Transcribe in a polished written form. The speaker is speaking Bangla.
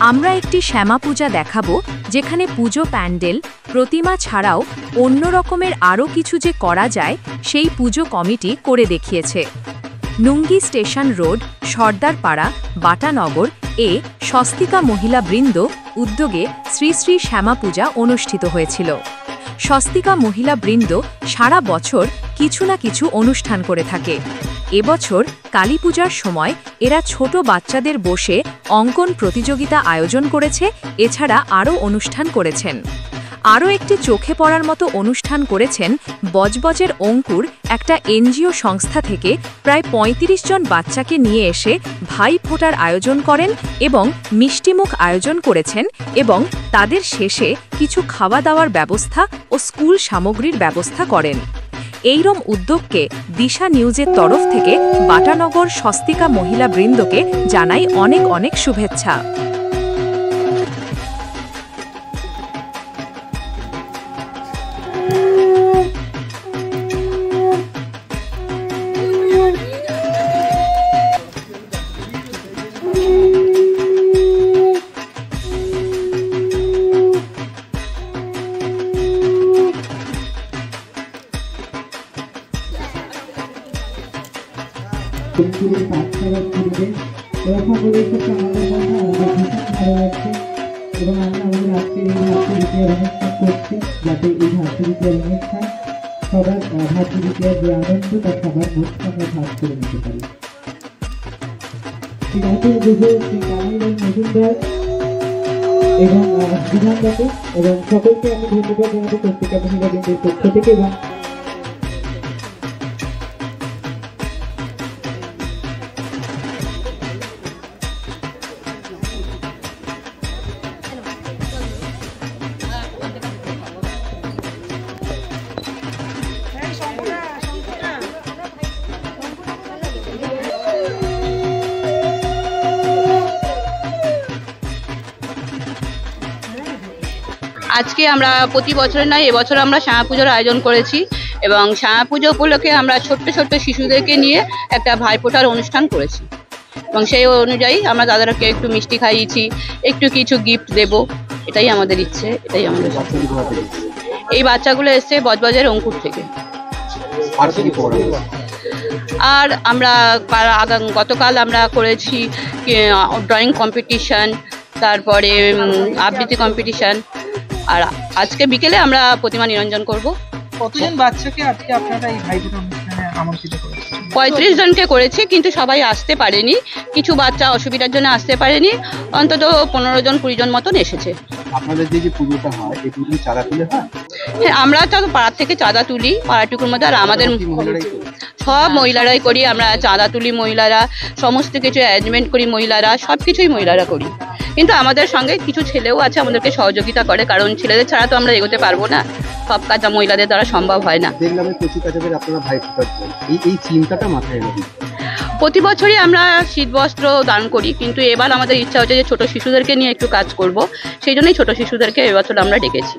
আমরা একটি শ্যামা পূজা দেখাবো যেখানে পুজো প্যান্ডেল প্রতিমা ছাড়াও অন্য রকমের আরও কিছু যে করা যায় সেই পুজো কমিটি করে দেখিয়েছে। নুঙ্গি স্টেশন রোড, সর্দারপাড়া, বাটানগর এ স্বস্তিকা মহিলা বৃন্দ উদ্যোগে শ্রী শ্রী শ্যামা পূজা অনুষ্ঠিত হয়েছিল। স্বস্তিকা মহিলা বৃন্দ সারা বছর কিছু না কিছু অনুষ্ঠান করে থাকে। এবছর কালী পূজার সময় এরা ছোট বাচ্চাদের বসে অঙ্কন প্রতিযোগিতা আয়োজন করেছে, এছাড়া আরও অনুষ্ঠান করেছেন। আরও একটি চোখে পড়ার মতো অনুষ্ঠান করেছেন বজবজের অঙ্কুর একটা এনজিও সংস্থা থেকে প্রায় ৩৫ জন বাচ্চাকে নিয়ে এসে ভাই ফোঁটার আয়োজন করেন এবং মিষ্টিমুখ আয়োজন করেছেন এবং তাদের শেষে কিছু খাওয়া দাওয়ার ব্যবস্থা ও স্কুল সামগ্রীর ব্যবস্থা করেন। এইরম উদ্যোগকে দিশা নিউজের তরফ থেকে বাটানগর স্বস্তিকা মহিলা বৃন্দকে জানাই অনেক অনেক শুভেচ্ছা। যাতে এই ভাতৃত্বের অনুষ্ঠান সবার ভাতৃত্বের যে আনন্দ তা সবার মধ্যে আমরা ভাগ করে নিতে পারি। এবং বিধানদাকে এবং সকলকে আমি ধন্যবাদ জানাবো প্রত্যেকটা মহিলা বৃন্দের পক্ষ থেকে। এবং আজকে আমরা প্রতি বছরের নয় এবছর আমরা শ্যামা পুজোর আয়োজন করেছি এবং শ্যামা পুজো উপলক্ষে আমরা ছোট্ট ছোট্ট শিশুদেরকে নিয়ে একটা ভাইফোঁটার অনুষ্ঠান করেছি এবং সেই অনুযায়ী আমরা তাদেরকে একটু মিষ্টি খাইয়েছি, একটু কিছু গিফট দেব, এটাই আমাদের ইচ্ছে, এটাই আমাদের। এই বাচ্চাগুলো এসছে বজবজের অঙ্কুর থেকে। আর আমরা গতকাল আমরা করেছি ড্রয়িং কম্পিটিশন, তারপরে আবৃত্তি কম্পিটিশন, আর আজকে বিকেলে আমরা প্রতিমা নিরঞ্জন করব। কতজন বাচ্চাকে আজকে আপনারা এই ভাইফোঁটা অনুষ্ঠানে আমন্ত্রিত করেছেন? ৩৫ জনকে করেছি, কিন্তু সবাই আসতে পারেনি, কিছু বাচ্চা অসুবিধার জন্য আসতে পারেনি, অন্তত ১৫ জন ২০ জন মতন এসেছে। আপনাদের যে পুজোটা হয় এই পুজো চাঁদা তুলে হয়? হ্যাঁ, আমরা তো পাড়ার থেকে চাঁদা তুলি পাড়াটুকুর মধ্যে, আর আমাদের সব মহিলারাই করি, আমরা চাঁদা তুলি মহিলারা, সমস্ত কিছু অ্যারেঞ্জমেন্ট করি মহিলারা, সব কিছুই মহিলারা করি। কিন্তু আমাদের সঙ্গে কিছু ছেলেও আছে, আমাদেরকে সহযোগিতা করে, কারণ ছেলেদের ছাড়া তো আমরা এগোতে পারবো না, সব কাজ মহিলাদের দ্বারা সম্ভব হয় না। দেখলাম কচি কাচাদের আপনারা ভাইফোঁটা দেন, এই চিন্তাটা মাথায় রাখি। প্রতি বছরই আমরা শীতবস্ত্র দান করি, কিন্তু এবার আমাদের ইচ্ছা হচ্ছে যে ছোট শিশুদেরকে নিয়ে একটু কাজ করব, সেই জন্যই ছোট শিশুদেরকে এবছর আমরা ডেকেছি।